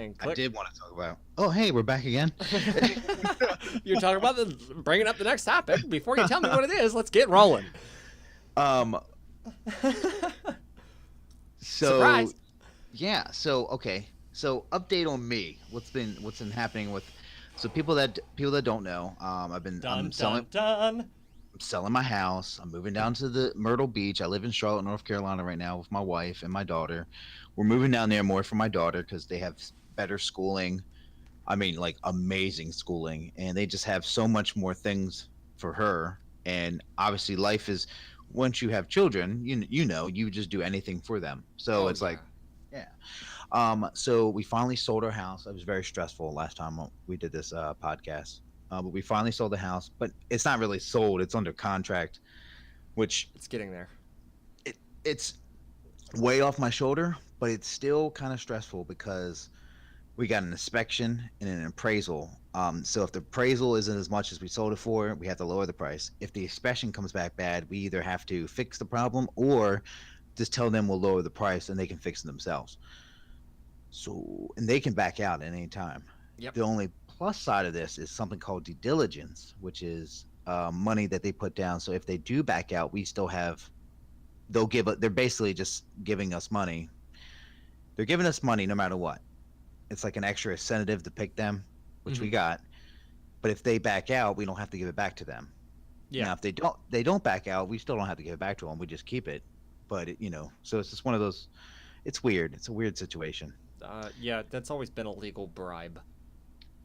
and I click. did want to talk about. Oh, hey, we're back again. You're talking about bringing up the next topic. Before you tell me what it is, let's get rolling. Um, so Surprise. yeah, so okay, so update on me. What's been happening with? So people that don't know, Dun dun dun. I'm selling my house. I'm moving down to the Myrtle Beach. I live in Charlotte, North Carolina right now with my wife and my daughter. We're moving down there more for my daughter because they have better schooling. I mean, like amazing schooling, and they just have so much more things for her. And obviously, life is once you have children, you just do anything for them. So Oh it's like, yeah. yeah. So we finally sold our house. It was very stressful last time we did this podcast. But we finally sold the house, but it's not really sold. It's under contract, which It's getting there. it's way off my shoulder, but it's still kind of stressful because we got an inspection and an appraisal. So if the appraisal isn't as much as we sold it for, we have to lower the price. If the inspection comes back bad, we either have to fix the problem or just tell them we'll lower the price and they can fix it themselves. So, and they can back out at any time. Yep. The only plus side of this is something called due diligence, which is money that they put down. So if they do back out, we still have. They're basically just giving us money. They're giving us money no matter what. It's like an extra incentive to pick them, which we Hmm. got. But if they back out, we don't have to give it back to them. Yeah. Now, if they don't back out, we still don't have to give it back to them. We just keep it. But so it's just one of those. It's weird. It's a weird situation. Yeah. That's always been a legal bribe.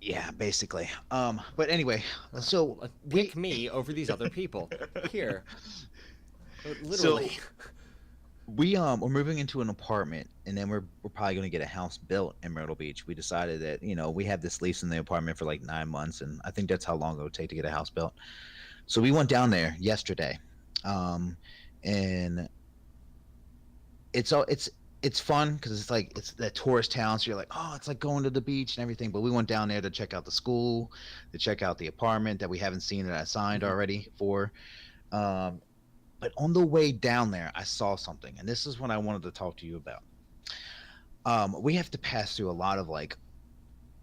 Yeah, basically. But anyway, so Pick we me over these other people. Here, so literally. we're moving into an apartment, and then we're probably going to get a house built in Myrtle Beach. We decided that we have this lease in the apartment for like 9 months, and I think that's how long it would take to get a house built. So we went down there yesterday, um, and it's fun because it's the tourist town. So you're like, oh, it's like going to the beach and everything. But we went down there to check out the school, to check out the apartment that we haven't seen that I signed Mhm. already for. Um, but on the way down there, I saw something, and this is what I wanted to talk to you about. We have to pass through a lot of like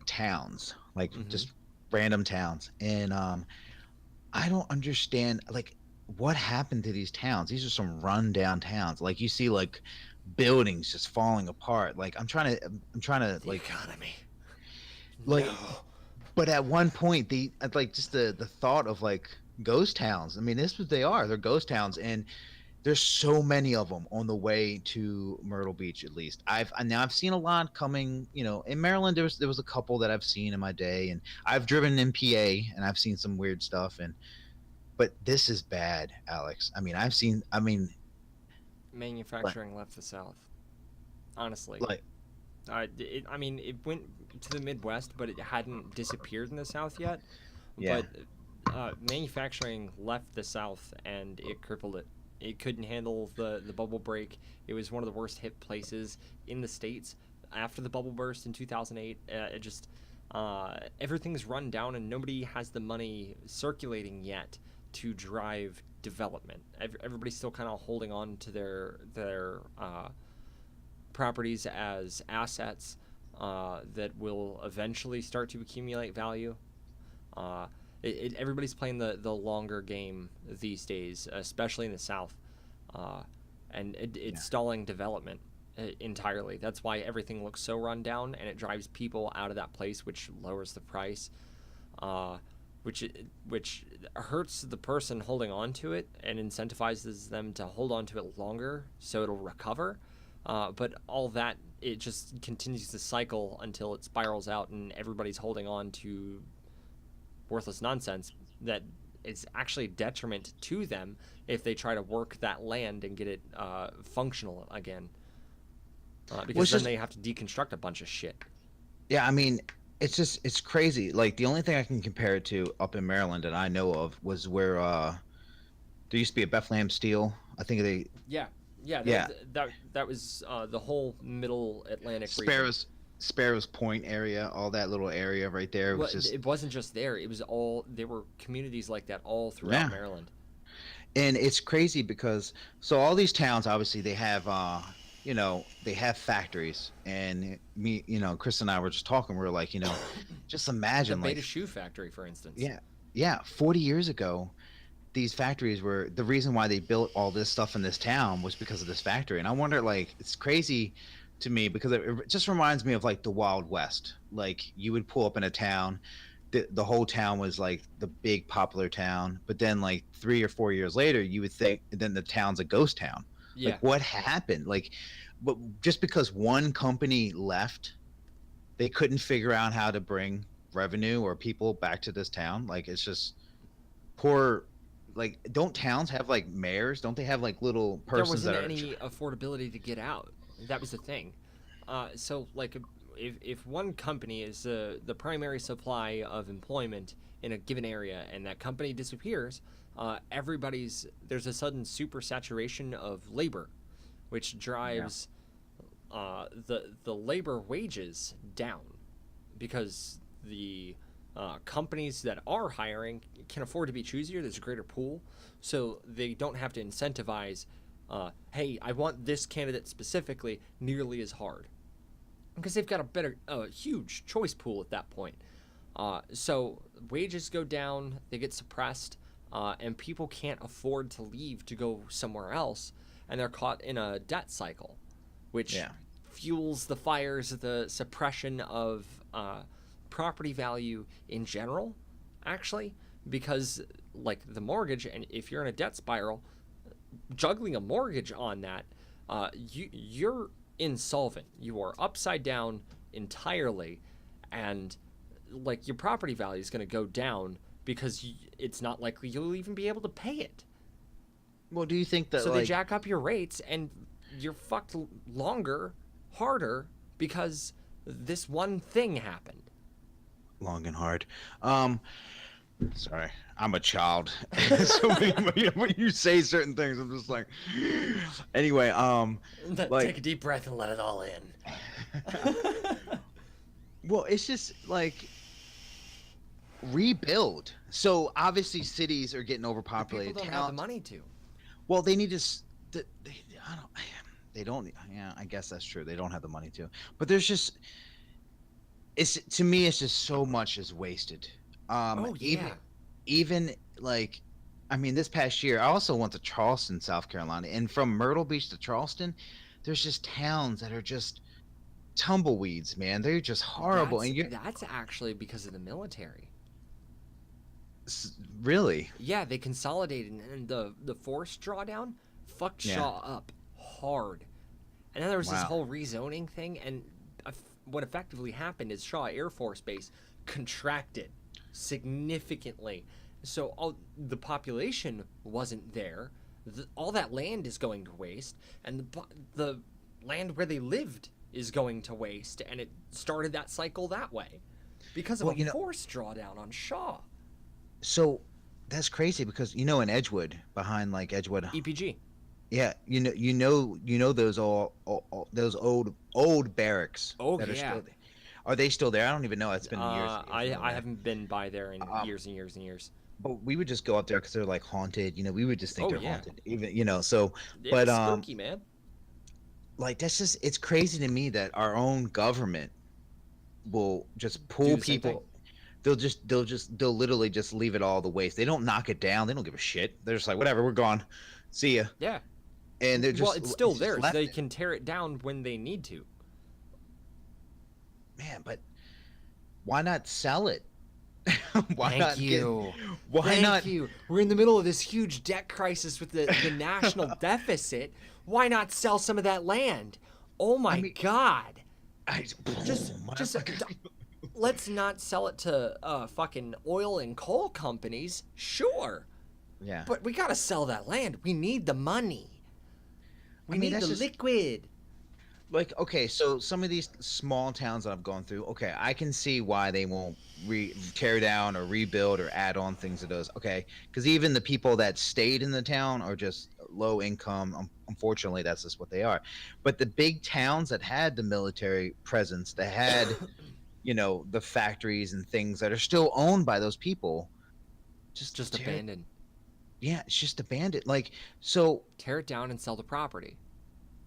towns, like Mhm. just random towns, and I don't understand like what happened to these towns. These are some rundown towns. Like you see like buildings just falling apart. Like I'm trying to The economy. like No. but at one point the like just the thought of like ghost towns. I mean, this is what they are. They're ghost towns, and there's so many of them on the way to Myrtle Beach. At least I've seen a lot coming. In Maryland there was a couple that I've seen in my day, and I've driven in PA and I've seen some weird stuff. And but this is bad, Alex. I mean, like Manufacturing left the South. Honestly, like I mean, it went to the Midwest, but it hadn't disappeared in the South yet. yeah. But manufacturing left the South, and it crippled it. It couldn't handle the bubble break. It was one of the worst hit places in the states after the bubble burst in 2008. It just everything's run down, and nobody has the money circulating yet to drive development. Everybody's still kind of holding on to their properties as assets that will eventually start to accumulate value. Uh, Everybody's playing the longer game these days, especially in the South, uh, and it's Yeah. stalling development entirely. That's why everything looks so run down, and it drives people out of that place, which lowers the price, uh, which hurts the person holding on to it and incentivizes them to hold on to it longer so it'll recover. But all that, it just continues to cycle until it spirals out and everybody's holding on to worthless nonsense that is actually a detriment to them if they try to work that land and get it functional again. Well, Because it's then just they have to deconstruct a bunch of shit. yeah. I mean, it's crazy. Like the only thing I can compare it to up in Maryland that I know of was where there used to be a Bethlehem Steel. I think they Yeah, yeah, yeah that was the whole Middle Atlantic region. Sparrows Point area, all that little area right there Well, was just it wasn't just there. It was all there were communities like that all throughout yeah. Maryland. And it's crazy because so all these towns obviously they have they have factories, and me, Chris and I were just talking. We were like, just The imagine, Beta like, Shoe Factory, for instance. yeah, yeah, 40 years ago, these factories were the reason why they built all this stuff in this town was because of this factory. And I wonder, like, it's crazy to me because it just reminds me of like the Wild West. Like, you would pull up in a town, the whole town was like the big popular town, but then like 3 or 4 years later, you would think then the town's a ghost town. Like, Yeah. what happened? Like, but just because one company left, they couldn't figure out how to bring revenue or people back to this town. Like, it's just poor. Like, don't towns have like mayors? Don't they have like little There persons wasn't that are any affordability to get out. That was the thing. So, like, if one company is the primary supply of employment in a given area and that company disappears, there's a sudden super saturation of labor, which yeah. drives the labor wages down because the companies that are hiring can afford to be choosier. There's a greater pool, so they don't have to incentivize. Hey, I want this candidate specifically nearly as hard because they've got a huge choice pool at that point. So wages go down, they get suppressed, and people can't afford to leave to go somewhere else, and they're caught in a debt cycle, which Yeah. fuels the fires of the suppression of property value in general, actually, because like the mortgage, and if you're in a debt spiral, juggling a mortgage on that, you're insolvent. You are upside down entirely, and like your property value is going to go down because it's not likely you'll even be able to pay it. Well, do you think that So they like jack up your rates, and you're fucked longer, harder because this one thing happened. long and hard? Um, Sorry, I'm a child. So when you say certain things, I'm just like, anyway, Take like, a deep breath and let it all in. well, it's just like rebuild. So obviously, cities are getting The people overpopulated. don't have the Towns, money to. well, they need to. I don't. They don't. Yeah, I guess that's true. They don't have the money to. But there's just. It's to me. It's just so much is wasted. Oh Even yeah, even like I mean, this past year I also went to Charleston, South Carolina, and from Myrtle Beach to Charleston, there's just towns that are just tumbleweeds, man. They're just horrible, that's and you that's actually because of the military. really, Yeah, they consolidated, and the force drawdown fucked yeah, Shaw up hard. And then there was this wow, whole rezoning thing, and what effectively happened is Shaw Air Force Base contracted significantly. So the population wasn't there. All that land is going to waste, and the land where they lived is going to waste, and it started that cycle that way because of well, a force drawdown on Shaw. so that's crazy because in Edgewood, behind like Edgewood, EPG. yeah, those those old barracks Oh that are yeah. still there. Are they still there? I don't even know. It's been years and years I ago, I man. haven't been by there in Um, years and years and years. but we would just go up there because they're like haunted. We would just think Oh they're yeah, haunted, even so. But it's spooky, man. like that's just it's crazy to me that our own government will just Do pull the same thing. people. They'll literally just leave it all the waste. They don't knock it down. They don't give a shit. They're just like, whatever, we're gone. See ya. Yeah. And they're Well, just it's still it's just there. So left they it. can tear it down when they need to. Man, but why not sell it? Why Thank not get? you. Why Thank not? you. We're in the middle of this huge debt crisis with the national deficit. Why not sell some of that land? Oh I my mean, God. I Just, just let's not sell it to fucking oil and coal companies. Sure. yeah. But we gotta sell that land. We need the money. I We mean, need that's the just liquid. like okay. So some of these small towns that I've gone through, okay, I can see why they won't tear down or rebuild or add on things to those. Okay, because even the people that stayed in the town are just low income. Unfortunately, that's just what they are. But the big towns that had the military presence, that had the factories and things that are still owned by those people, just Just tear abandon. yeah, it's just abandoned. Like, so Tear it down and sell the property.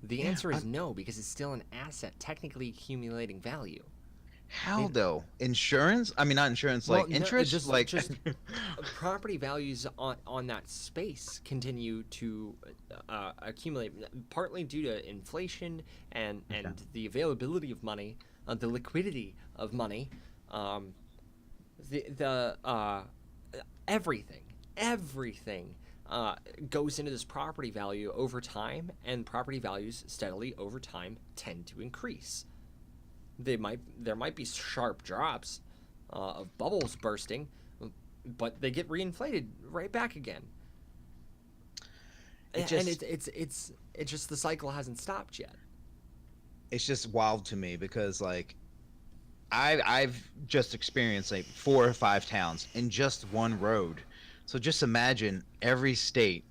The Yeah. answer is no, because it's still an asset, technically accumulating value. How They, though? Insurance? I mean, not insurance. well, Like no, interest. Like. just property values on that space continue to accumulate, partly due to inflation Okay. and the availability of money, the liquidity of money, um, the everything everything goes into this property value over time, and property values steadily over time tend to increase. There might be sharp drops of bubbles bursting, but they get reinflated right back again. It And just it's just the cycle hasn't stopped yet. it's just wild to me because like I've just experienced like 4 or 5 towns in just one road. So just imagine every state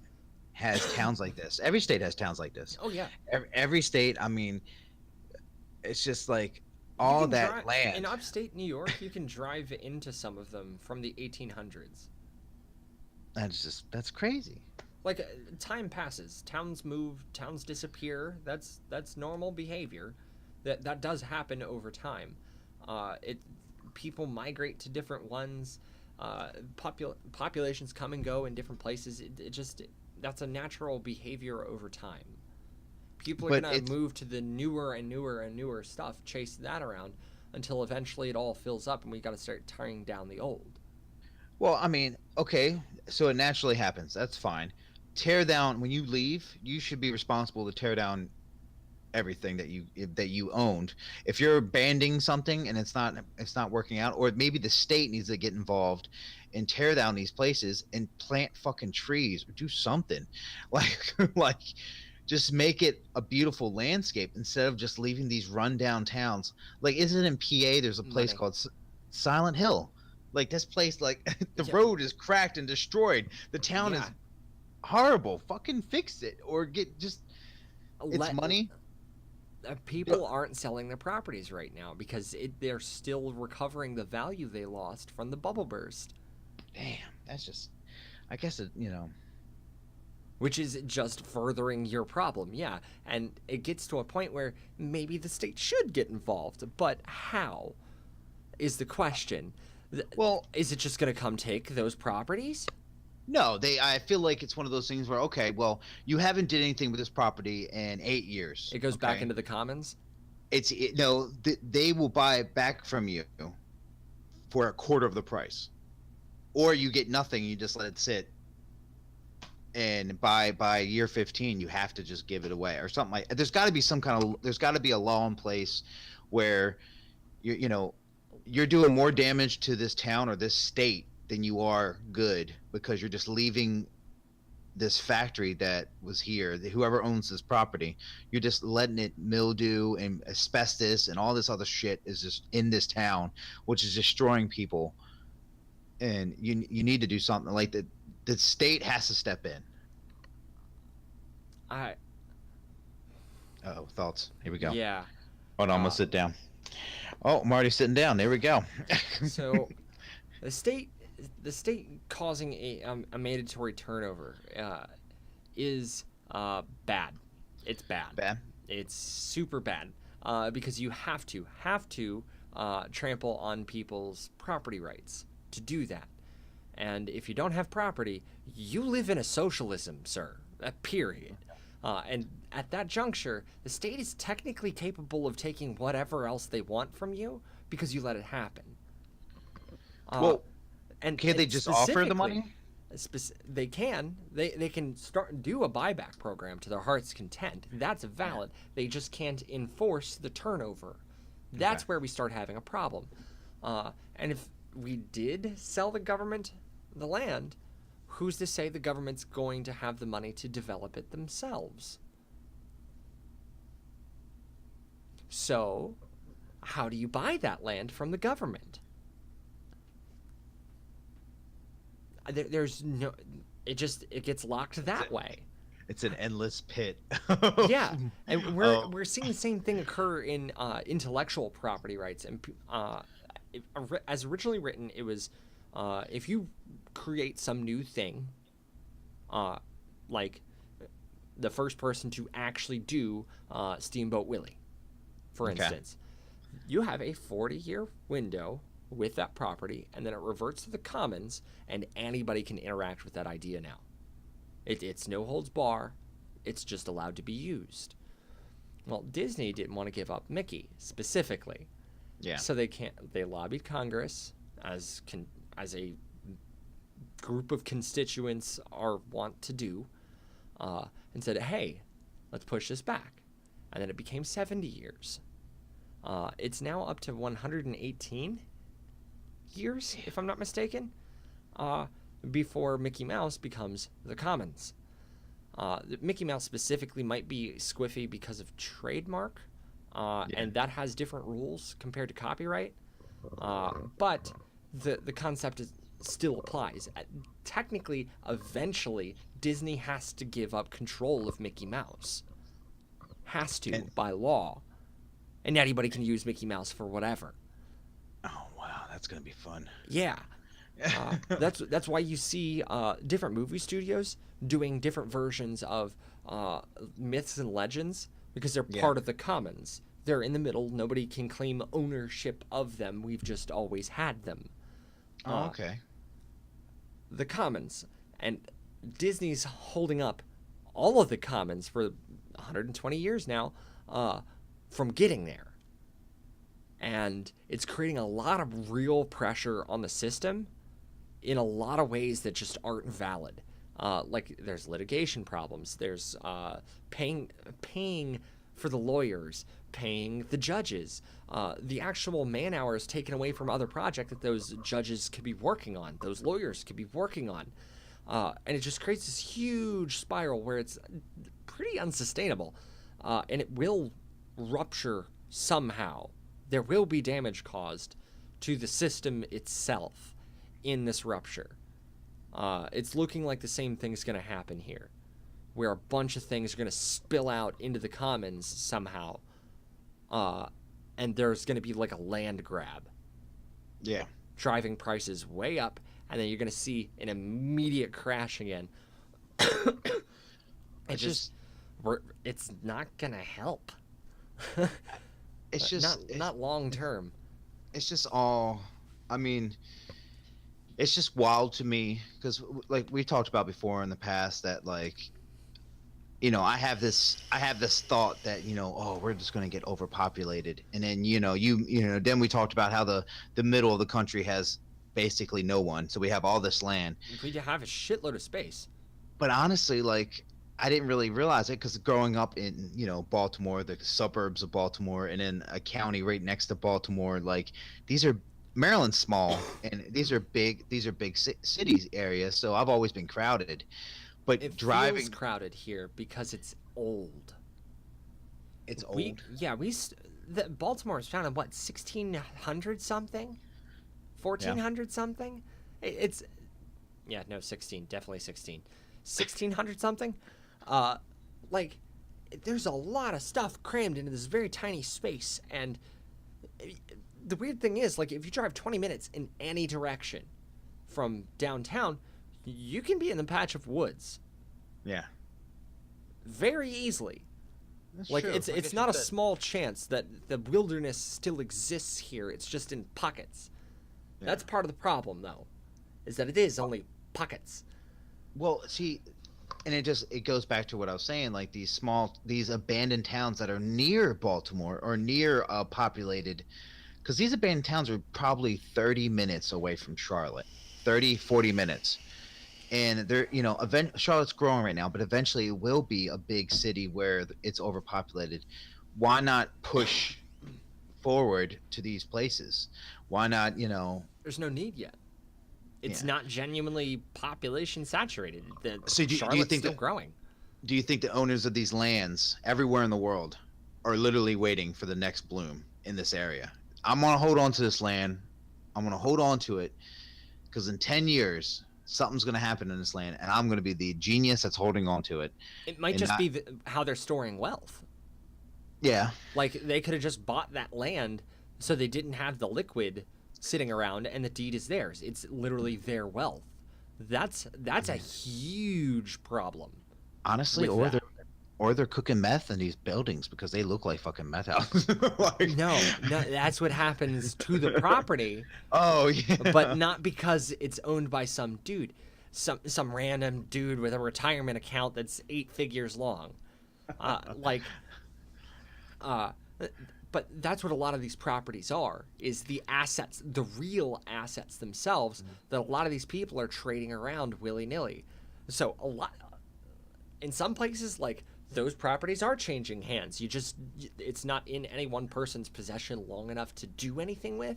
has towns like this. Every state has towns like this. Oh yeah, Every state. I mean, it's just like you all can that drive in land. upstate New York. You can drive into some of them from the 1800s. That's crazy. Like time passes, towns move, towns disappear. That's normal behavior. That does happen over time. It People migrate to different ones. Populations come and go in different places. It just That's a natural behavior over time. People are But gonna it's move to the newer and newer and newer stuff, chase that around until eventually it all fills up, and we got to start tearing down the old. Well, I mean, okay, so it naturally happens. That's fine. Tear down when you leave. You should be responsible to tear down everything that you owned. If you're banding something and it's not working out, or maybe the state needs to get involved and tear down these places and plant fucking trees or do something, like like just make it a beautiful landscape instead of just leaving these rundown towns. Like, isn't it in PA? There's a place Money. called Silent Hill. Like this place, like the Yeah, road is cracked and destroyed. The town is yeah. horrible. Fucking fix it or get just it's Let money. People aren't selling their properties right now because they're still recovering the value they lost from the bubble burst, Damn, that's just. I guess it. which is just furthering your problem. Yeah, and it gets to a point where maybe the state should get involved, but how is the question. Well, Is it just going to come take those properties? no, they. I feel like it's one of those things where okay, well, you haven't did anything with this property in 8 years. It goes back Okay, into the commons? no, they will buy it back from you for a quarter of the price, or you get nothing. You just let it sit, and by year 15, you have to just give it away or something like. There's got to be some kind of. There's got to be a law in place where you're doing more damage to this town or this state than you are good because you're just leaving this factory that was here, whoever owns this property, you're just letting it mildew and asbestos and all this other shit is just in this town, which is destroying people. And you need to do something like that. The state has to step in. I Oh, thoughts. Here we go. Yeah. Hold on, I'm gonna Uh, sit down. Oh, I'm already sitting down. There we go. so the state the state causing a mandatory turnover is bad. It's bad. Bad. It's super bad because you have to trample on people's property rights to do that. And if you don't have property, you live in a socialism, sir. Period. And at that juncture, the state is technically capable of taking whatever else they want from you because you let it happen. Uh, Well, and can't they and just offer the specifically, money? they can. They can start do a buyback program to their heart's content. That's valid. They just can't enforce the turnover. That's Okay. where we start having a problem. And if we did sell the government the land, who's to say the government's going to have the money to develop it themselves? So, how do you buy that land from the government? There's no. It gets locked that way. It's an endless pit. Yeah, and Oh, we're seeing the same thing occur in intellectual property rights. And as originally written, it was if you create some new thing, like the first person to actually do Steamboat Willie, for Okay. instance. You have a 40-year window with that property, and then it reverts to the commons, and anybody can interact with that idea now. It's no holds bar. It's just allowed to be used. Well, Disney didn't want to give up Mickey specifically, Yeah. so they lobbied Congress as a group of constituents are want to do, and said, "Hey, let's push this back," and then it became 70 years. It's now up to 118 years, if I'm not mistaken, before Mickey Mouse becomes the Commons. Mickey Mouse specifically might be squiffy because of trademark, and that has different rules compared to copyright. But the concept still applies. Technically, eventually, Disney has to give up control of Mickey Mouse. Has to, by law. And anybody can use Mickey Mouse for whatever. Oh wow, that's gonna be fun. Yeah. That's why you see different movie studios doing different versions of myths and legends, because they're part of the commons. They're in the middle. Nobody can claim ownership of them. We've just always had them. Oh, okay. The commons. And Disney's holding up all of the commons for 120 years now from getting there. And it's creating a lot of real pressure on the system in a lot of ways that just aren't valid. Like there's litigation problems. There's paying for the lawyers, paying the judges, the actual man hours taken away from other projects that those judges could be working on, those lawyers could be working on. And it just creates this huge spiral where it's pretty unsustainable. And it will rupture somehow. There will be damage caused to the system itself in this rupture. It's looking like the same thing's going to happen here, where a bunch of things are going to spill out into the commons somehow, and there's going to be like a land grab, Yeah. driving prices way up, and then you're going to see an immediate crash again. It's not going to help. It's just not long term. it's just all. I mean, it's just wild to me because, like we talked about before in the past, that like, I have this thought that oh, we're just going to get overpopulated, and then then we talked about how the middle of the country has basically no one, so we have all this land. We have a shitload of space. But honestly, like, I didn't really realize it because growing up in Baltimore, the suburbs of Baltimore, and in a county right next to Baltimore, like these are Maryland's small, and these are big cities areas. So I've always been crowded. But It driving, feels crowded here because it's old. it's old. Baltimore was founded what 1600 something, 1400 something. It's 16, definitely 1600 something. Like there's a lot of stuff crammed into this very tiny space, and the weird thing is, like, if you drive 20 minutes in any direction from downtown, you can be in the patch of woods Yeah, very easily. that's Like true. it's not a small chance that the wilderness still exists here. It's just in pockets. Yeah. That's part of the problem, though, is that it is only pockets. Well, see, and it goes back to what I was saying, like these abandoned towns that are near Baltimore or near populated, because these abandoned towns are probably 30 minutes away from Charlotte, 30, 40 minutes. And they're, Charlotte's growing right now, but eventually it will be a big city where it's overpopulated. Why not push forward to these places? Why not, There's no need yet. It's Yeah. not genuinely population saturated. So do you Charlotte's think still that- growing? do you think the owners of these lands everywhere in the world are literally waiting for the next bloom in this area? I'm going to hold on to this land. I'm going to hold on to it because in 10 years, something's going to happen in this land, and I'm going to be the genius that's holding on to it. It might and just not- be how they're storing wealth. Yeah. Like they could have just bought that land so they didn't have the liquid sitting around, and the deed is theirs. It's literally their wealth. That's a huge problem. Honestly, With or that. or they're cooking meth in these buildings because they look like fucking meth houses. Like, No, that's what happens to the property, oh but yeah. not because it's owned by some dude, some random dude with a retirement account that's 8 figures long. Like, uh, but that's what a lot of these properties are, is the assets, the real assets themselves that a lot of these people are trading around willy-nilly. So a lot, in some places, like, those properties are changing hands. It's not in any one person's possession long enough to do anything with,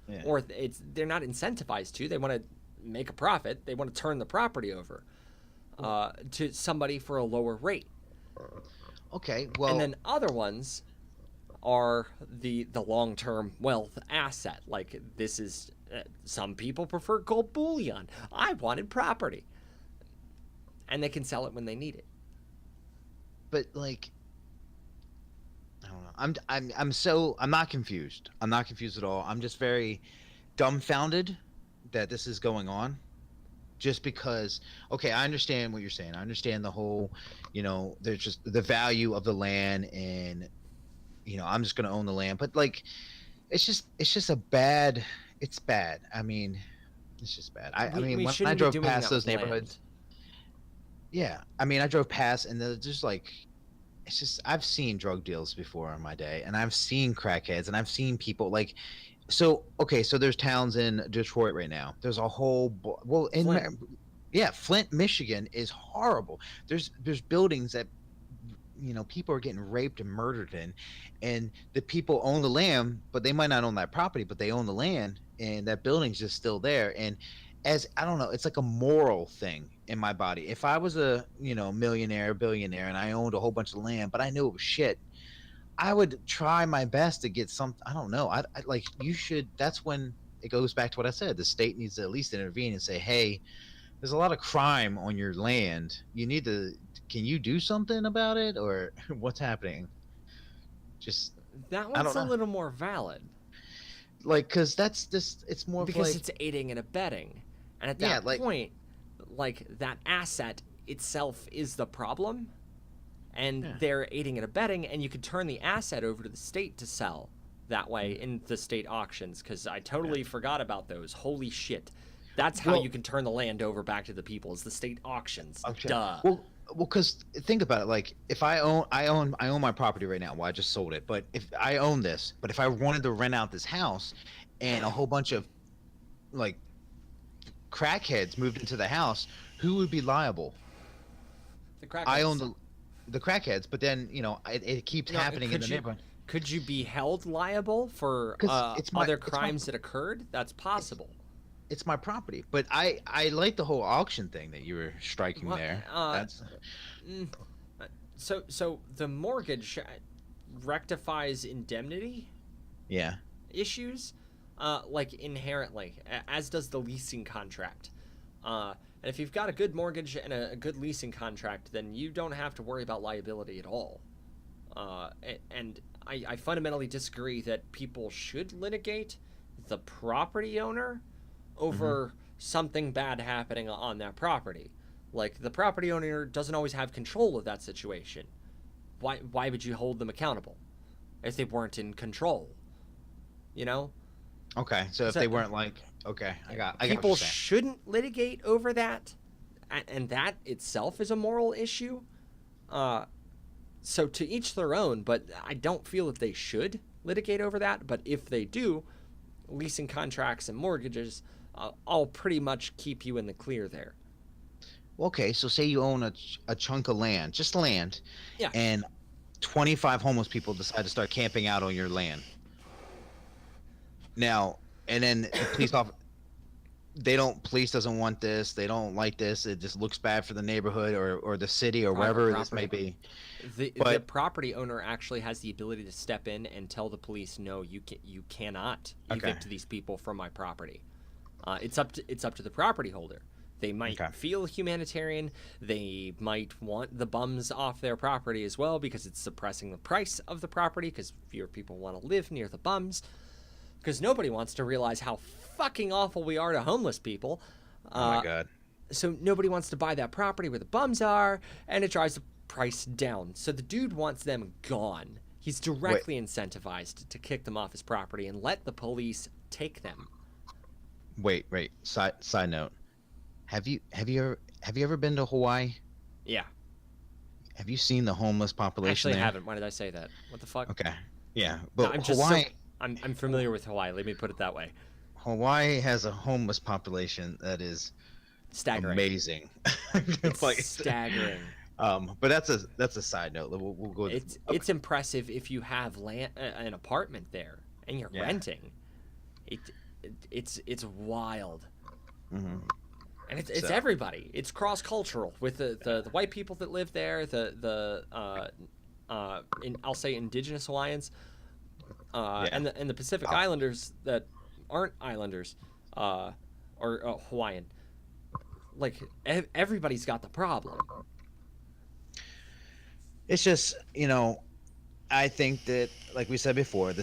Yeah. or they're not incentivized to. They want to make a profit. They want to turn the property over to somebody for a lower rate. Okay. And Well, then other ones are the long-term wealth asset. Like, this is some people prefer gold bullion. I wanted property, and they can sell it when they need it. but like, I don't know. I'm not confused. I'm not confused at all. I'm just very dumbfounded that this is going on. Just because, okay, I understand what you're saying. I understand the whole, there's just the value of the land, and I'm just gonna own the land. But like, it's just it's bad. I mean, it's just bad. I mean, We when I shouldn't be drove doing past that with those neighborhoods, land. yeah. I mean, I drove past, and there's just like, it's just, I've seen drug deals before in my day, and I've seen crackheads, and I've seen people like, so okay, so there's towns in Detroit right now. There's a whole well in Flint. yeah, Flint, Michigan is horrible. There's buildings that people are getting raped and murdered in, and the people own the land, but they might not own that property, but they own the land, and that building's just still there. And as I don't know, it's like a moral thing in my body. If I was a millionaire, billionaire, and I owned a whole bunch of land, but I knew it was shit, I would try my best to get some. I don't know. I like, you should. That's when it goes back to what I said. The state needs to at least intervene and say, hey, there's a lot of crime on your land. You need to. Can you do something about it, or what's happening? Just, That I one's don't a know. little more valid Like, cause that's just, it's more of because like, it's aiding and abetting. And at yeah, that like, point, like, that asset itself is the problem, and yeah, they're aiding and abetting, and you could turn the asset over to the state to sell that way in the state auctions, because I yeah. totally forgot about those. Holy shit. That's how Well, you can turn the land over back to the people, is the state auctions. okay. Duh. Cause think about it. Like, if I own my property right now. Well, I just sold it, but if I own this, but if I wanted to rent out this house, and a whole bunch of like crackheads moved into the house, who would be liable? The I own crackheads. the crackheads, but then it keeps No, happening in the neighborhood could you be held liable for because other crimes that occurred? That's it's possible. it's my property. But I like the whole auction thing that you were striking Well, there. uh, That's mm, so the mortgage rectifies indemnity yeah. issues, like, inherently, as does the leasing contract. And if you've got a good mortgage and a good leasing contract, then you don't have to worry about liability at all. And I fundamentally disagree that people should litigate the property owner Hmm. over something bad happening on that property. Like, the property owner doesn't always have control of that situation. Why would you hold them accountable if they weren't in control? You know? Okay, so if So they weren't like, okay, I got what people you're saying. shouldn't litigate over that, and that itself is a moral issue. Uh, so to each their own, but I don't feel that they should litigate over that. But if they do, leasing contracts and mortgages, I'll pretty much keep you in the clear there. Okay, so say you own a chunk of land, just land, Yeah. and 25 homeless people decide to start camping out on your land. Now, and then the police doesn't want this, they don't like this, it just looks bad for the neighborhood, or the city, or Private wherever this may property. be. The But property owner actually has the ability to step in and tell the police, no, you cannot okay, evict these people from my property. It's up to the property holder. They might okay, feel humanitarian. They might want the bums off their property as well because it's suppressing the price of the property because fewer people want to live near the bums. Because nobody wants to realize how fucking awful we are to homeless people. oh my Uh, god, so nobody wants to buy that property where the bums are, and it drives the price down. So the dude wants them gone. He's directly incentivized to kick them off his property and let the police take them. Wait. Side note. Have you ever been to Hawaii? Yeah. Have you seen the homeless population Actually, I there? haven't. Why did I say that? What the fuck? Okay. Yeah, No, but I'm just Hawaii I'm familiar with Hawaii. Let me put it that way. Hawaii has a homeless population that is Staggering. amazing. It's Like, staggering. but that's a side note. We'll go. It's impressive if you have an apartment there and you're Yeah. renting. It's wild. Mhm. And it's So- everybody. It's cross cultural with the white people that live there, I'll say indigenous Hawaiians, Yeah. and the Pacific Islanders that aren't islanders, or Hawaiian. Like everybody's got the problem. It's just, I think that, like we said before,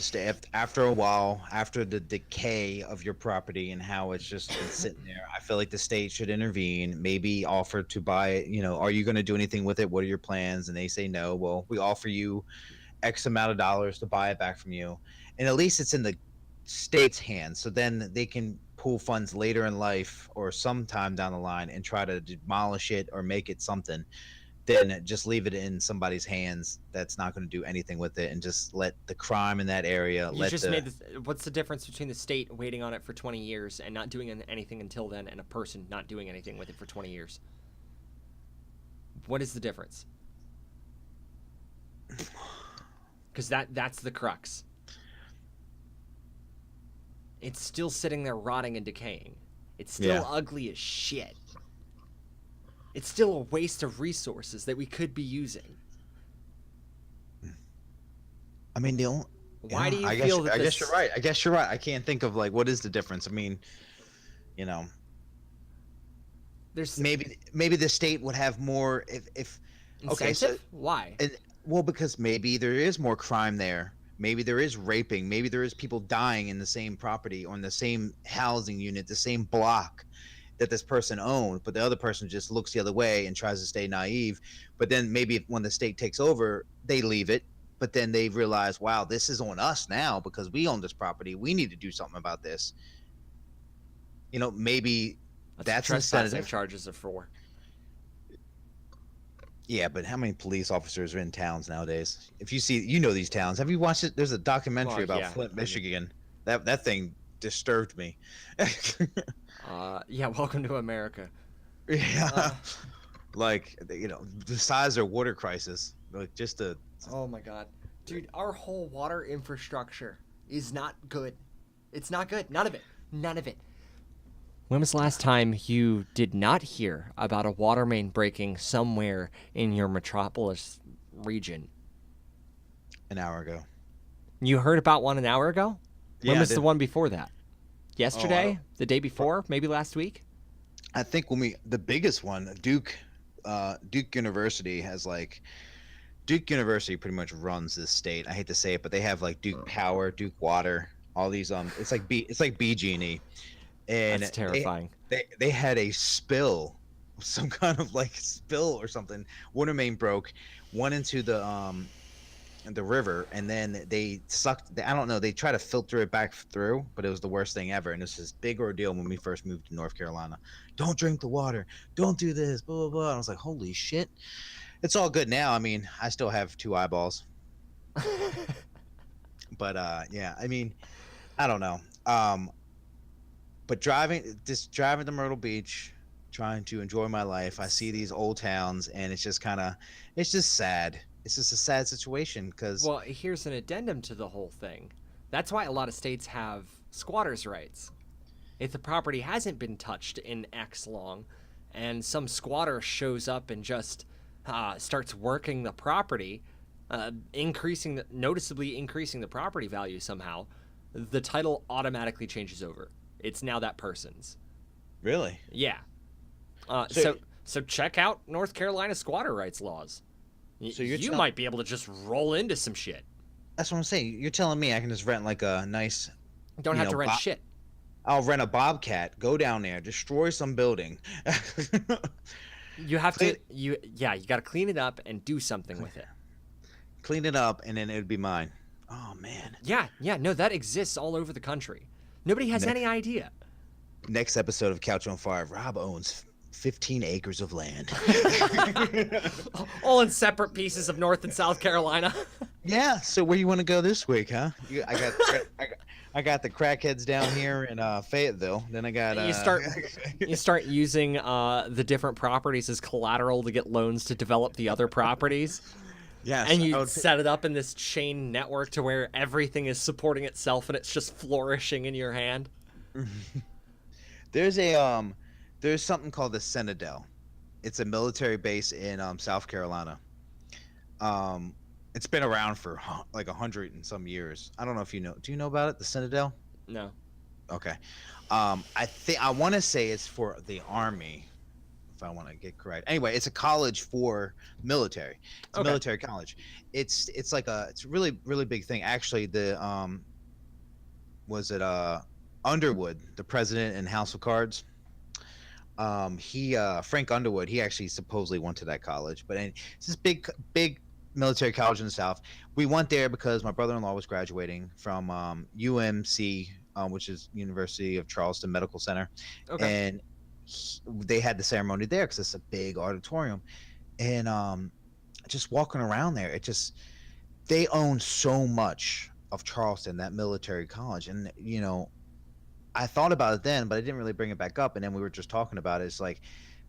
after a while, after the decay of your property and how it's just been sitting there, I feel like the state should intervene, maybe offer to buy it. Are you going to do anything with it? What are your plans? And they say no. Well, we offer you X amount of dollars to buy it back from you, and at least it's in the state's hands. So then they can pool funds later in life or sometime down the line and try to demolish it or make it something. Then just leave it in somebody's hands that's not going to do anything with it, and just let the crime in that area. What's the difference between the state waiting on it for 20 years and not doing anything until then, and a person not doing anything with it for 20 years? What is the difference? Because that's the crux. It's still sitting there rotting and decaying. It's still ugly as shit. It's still a waste of resources that we could be using. I mean, Why do you feel that I guess you're right. I can't think of what is the difference. I mean, there's maybe the state would have more if incentive? Okay, so Why? well, because maybe there is more crime there. Maybe there is raping. Maybe there is people dying in the same property or in the same housing unit, the same block that this person owned, but the other person just looks the other way and tries to stay naive. But then maybe when the state takes over, they leave it, but then they realize, wow, this is on us now because we own this property. We need to do something about this. Maybe that's trespassing charges are for. Yeah, but how many police officers are in towns nowadays? If you see, these towns. Have you watched it? There's a documentary about Flint, Michigan. That thing disturbed me. Yeah, welcome to America. Yeah. The size of water crisis. Oh my god. Dude, our whole water infrastructure is not good. It's not good. None of it. When was the last time you did not hear about a water main breaking somewhere in your metropolis region? An hour ago. You heard about one an hour ago? Yeah, When was the one before that? Yesterday? Oh, the day before? Maybe last week? I think the biggest one, Duke University has Duke University pretty much runs this state. I hate to say it, but they have Duke Power, Duke Water, all these it's like BG&E. And That's terrifying. They had a spill, some kind of spill or something. Water main broke, went into the river, and then they sucked. I don't know. They tried to filter it back through, but it was the worst thing ever. And it was this big ordeal when we first moved to North Carolina. Don't drink the water. Don't do this. Blah blah blah. And I was like, holy shit. It's all good now. I mean, I still have 2 eyeballs. But yeah. I mean, I don't know. But driving to Myrtle Beach, trying to enjoy my life, I see these old towns, and it's just sad. It's just a sad situation because. Well, here's an addendum to the whole thing. That's why a lot of states have squatters' rights. If the property hasn't been touched in X long, and some squatter shows up and just starts working the property, noticeably increasing the property value somehow, the title automatically changes over. It's now that person's. Really? Yeah. So check out North Carolina squatter rights laws. So you might be able to just roll into some shit. That's what I'm saying. You're telling me I can just rent a nice. Don't have to rent shit. I'll rent a Bobcat, go down there, destroy some building. You have to you got to clean it up and do something with it. Clean it up, and then it would be mine. Oh man. Yeah, no, that exists all over the country. Nobody has any idea. Next episode of Couch on Fire, Rob owns 15 acres of land. All in separate pieces of North and South Carolina. Yeah. So where you want to go this week, huh? I got the crackheads down here in Fayetteville. Then I got you start using the different properties as collateral to get loans to develop the other properties. Yeah. And you set it up in this chain network to where everything is supporting itself and it's just flourishing in your hand. There's something called the Citadel. It's a military base in South Carolina. It's been around for like 100 and some years. I don't know if you know. Do you know about it, the Citadel? No. Okay. I want to say it's for the Army, if I want to get correct. Anyway, it's a college for military. It's a military college. It's like it's a really, really big thing. Actually, Underwood, the president in House of Cards. Frank Underwood, he actually supposedly went to that college, but it's this big military college in the South. We went there because my brother-in-law was graduating from UMC, which is University of Charleston Medical Center, and they had the ceremony there because it's a big auditorium, and just walking around there, they own so much of Charleston, that military college, and I thought about it then, but I didn't really bring it back up. And then we were just talking about it. It's like,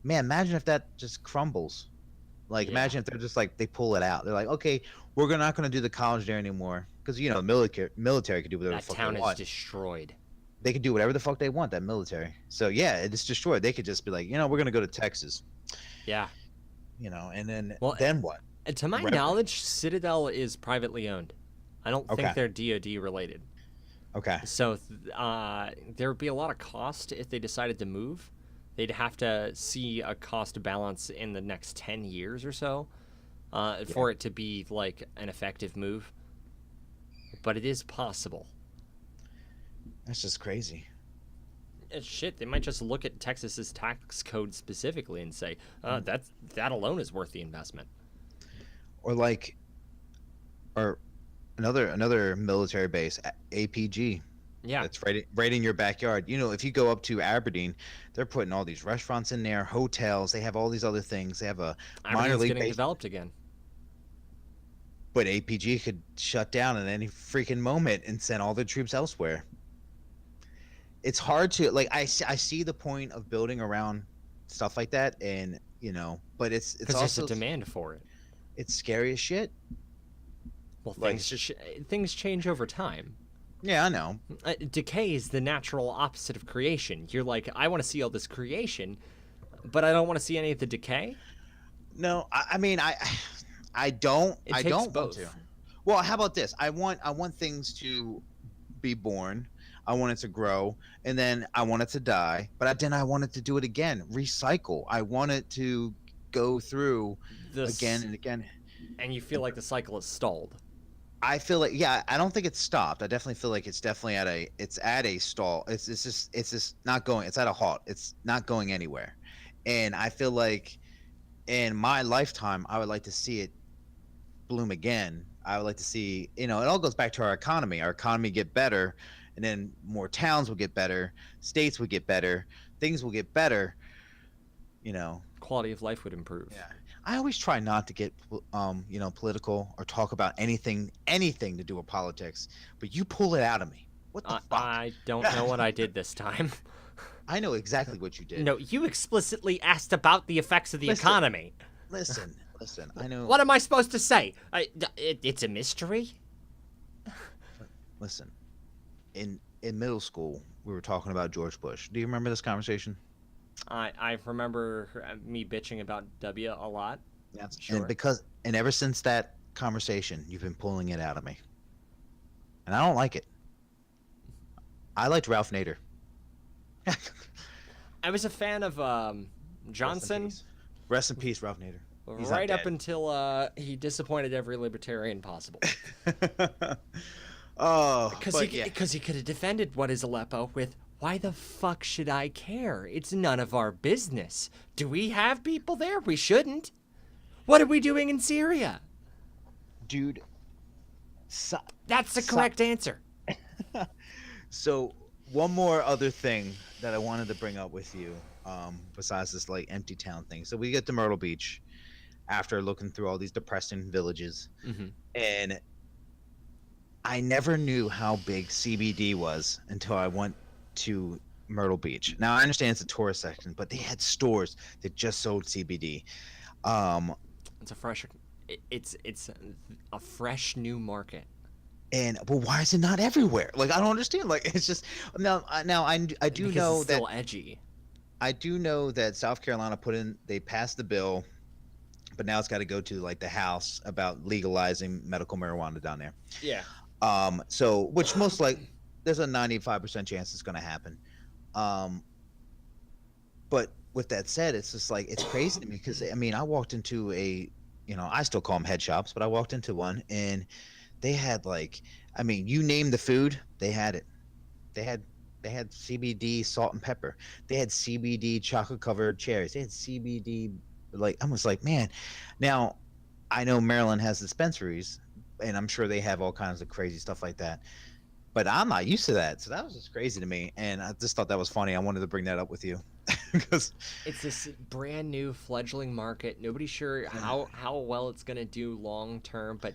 man, imagine if that just crumbles. Like, imagine if they're just like, they pull it out. They're like, okay, we're not going to do the college there anymore. Because, the military can do whatever the fuck they want. That town is destroyed. They can do whatever the fuck they want, that military. So, yeah, it's destroyed. They could just be like, we're going to go to Texas. Yeah. And then what? To my knowledge, Citadel is privately owned. I don't think they're DoD related. Okay. So there would be a lot of cost if they decided to move. They'd have to see a cost balance in the next 10 years or so for it to be like an effective move. But it is possible. That's just crazy. It's shit. They might just look at Texas's tax code specifically and say, that alone is worth the investment. Or another military base, APG. Yeah, it's right in your backyard. If you go up to Aberdeen, they're putting all these restaurants in there, hotels. They have all these other things. They have a minor league getting developed again. But APG could shut down at any freaking moment and send all their troops elsewhere. It's hard to I see the point of building around stuff like that, and but it's also there's a demand for it. It's scary as shit. Well, things change over time. Yeah, I know. Decay is the natural opposite of creation. You're like, I want to see all this creation, but I don't want to see any of the decay. No, I mean, I don't. I don't want to. Well, how about this? I want things to be born. I want it to grow, and then I want it to die. But then I want it to do it again, recycle. I want it to go through again and again. And you feel like the cycle is stalled. I feel like, I don't think it's stopped. I definitely feel like it's definitely at a stall. It's just not going. It's at a halt. It's not going anywhere. And I feel like in my lifetime, I would like to see it bloom again. I would like to see, it all goes back to our economy. Our economy get better, and then more towns will get better, states will get better, things will get better. Quality of life would improve. Yeah. I always try not to get, political or talk about anything to do with politics, but you pull it out of me. What the fuck? I don't know what I did this time. I know exactly what you did. No, you explicitly asked about the effects of the economy. Listen. I know. What am I supposed to say? It's a mystery. Listen, in middle school, we were talking about George Bush. Do you remember this conversation? I remember me bitching about W a lot. Yeah, sure. And ever since that conversation, you've been pulling it out of me, and I don't like it. I liked Ralph Nader. I was a fan of Johnson. Rest in peace, Ralph Nader. Right up until he disappointed every libertarian possible. Oh, because he could have defended what is Aleppo with Why the fuck should I care? It's none of our business. Do we have people there? We shouldn't. What are we doing in Syria? Dude. That's the correct answer. So one more other thing that I wanted to bring up with you, besides this like empty town thing. So we get to Myrtle Beach after looking through all these depressing villages, and I never knew how big CBD was until I went to Myrtle Beach. Now I understand it's a tourist section, but they had stores that just sold CBD. It's a fresh new market. But why is it not everywhere? Like, I don't understand. Like, it's just now. I do Because know it's that still edgy. I do know that South Carolina they passed the bill, but now it's got to go to like the House about legalizing medical marijuana down there. Yeah. So which most like there's a 95% chance it's going to happen. But with that said, it's just like it's crazy to me because I mean I walked into I still call them head shops, but I walked into one and they had like, I mean, you name the food, they had it. They had CBD salt and pepper. They had CBD chocolate covered cherries. They had CBD, like I was like, man. Now, I know Maryland has dispensaries, and I'm sure they have all kinds of crazy stuff like that. But I'm not used to that, so that was just crazy to me, and I just thought that was funny. I wanted to bring that up with you because it's this brand new fledgling market. Nobody's sure how well it's gonna do long term, but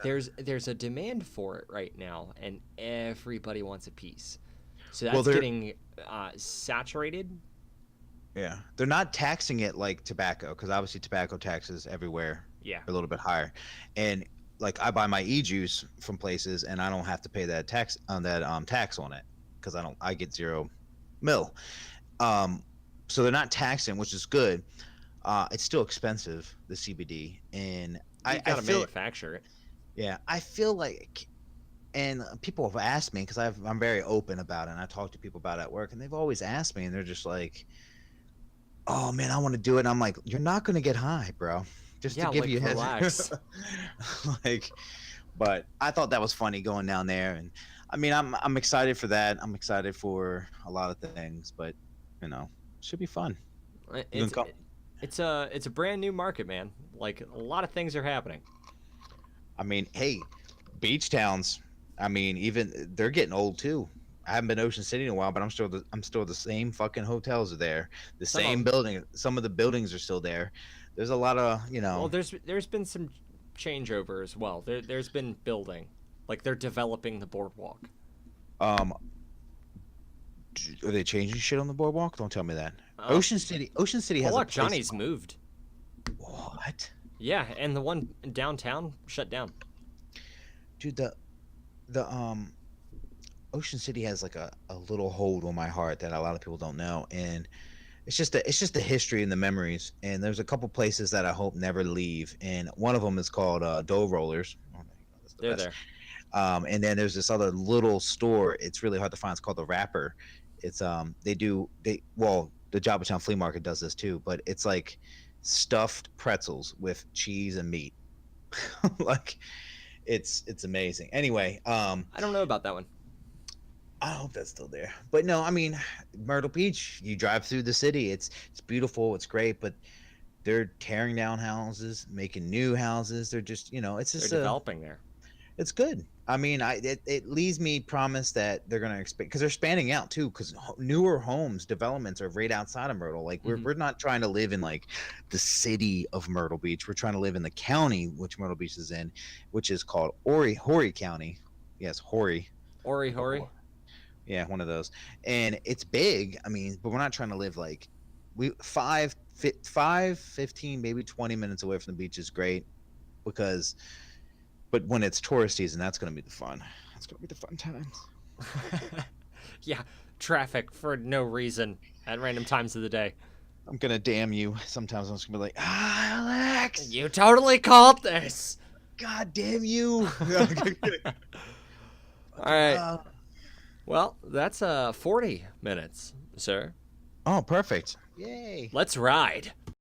there's a demand for it right now, and everybody wants a piece. So that's getting saturated. Yeah, they're not taxing it like tobacco because obviously tobacco taxes everywhere are a little bit higher, and like I buy my e-juice from places and I don't have to pay that tax on it because I get 0 mil. So they're not taxing, which is good. It's still expensive, the CBD, and I gotta manufacture it. Yeah, I feel like, and people have asked me because I'm very open about it, and I talk to people about it at work, and they've always asked me, and they're just like, "Oh man, I want to do it." And I'm like, "You're not gonna get high, bro. Just to give you relax." Like, but I thought that was funny going down there, and I mean, I'm excited for that. I'm excited for a lot of things, but it should be fun. It's a brand new market, man. Like a lot of things are happening. I mean, hey, beach towns. I mean, even they're getting old too. I haven't been to Ocean City in a while, but I'm still the same fucking hotels are there. The same building. Some of the buildings are still there. There's a lot of Well, there's been some changeover as well. There's been building, like they're developing the boardwalk. Are they changing shit on the boardwalk? Don't tell me that. Ocean City has look, Johnny's moved. What? Yeah, and the one downtown shut down. Dude, the Ocean City has like a little hold on my heart that a lot of people don't know, and it's just the history and the memories. And there's a couple places that I hope never leave, and one of them is called Dough Rollers. They're there. And then there's this other little store. It's really hard to find. It's called the Wrapper. It's the Jobbatown Flea Market does this too, but it's like stuffed pretzels with cheese and meat. Like it's amazing. Anyway, I don't know about that one. I hope that's still there. But no, I mean, Myrtle Beach, you drive through the city, it's beautiful, it's great, but they're tearing down houses, making new houses. They're just, it's just they're developing there. It's good. I mean, it leaves me promise that they're going to expand because they're expanding out too. Because newer homes developments are right outside of Myrtle. Like we're not trying to live in like the city of Myrtle Beach. We're trying to live in the county which Myrtle Beach is in, which is called Horry County. Yes, Horry. Horry. Yeah, one of those. And it's big. I mean, but we're not trying to live like 15, maybe 20 minutes away from the beach is great because. But when it's tourist season, that's going to be the fun. That's going to be the fun times. Yeah, traffic for no reason at random times of the day. I'm going to damn you. Sometimes I'm just going to be like, Alex! You totally called this! God damn you! All right. Well, that's 40 minutes, sir. Oh, perfect. Yay. Let's ride.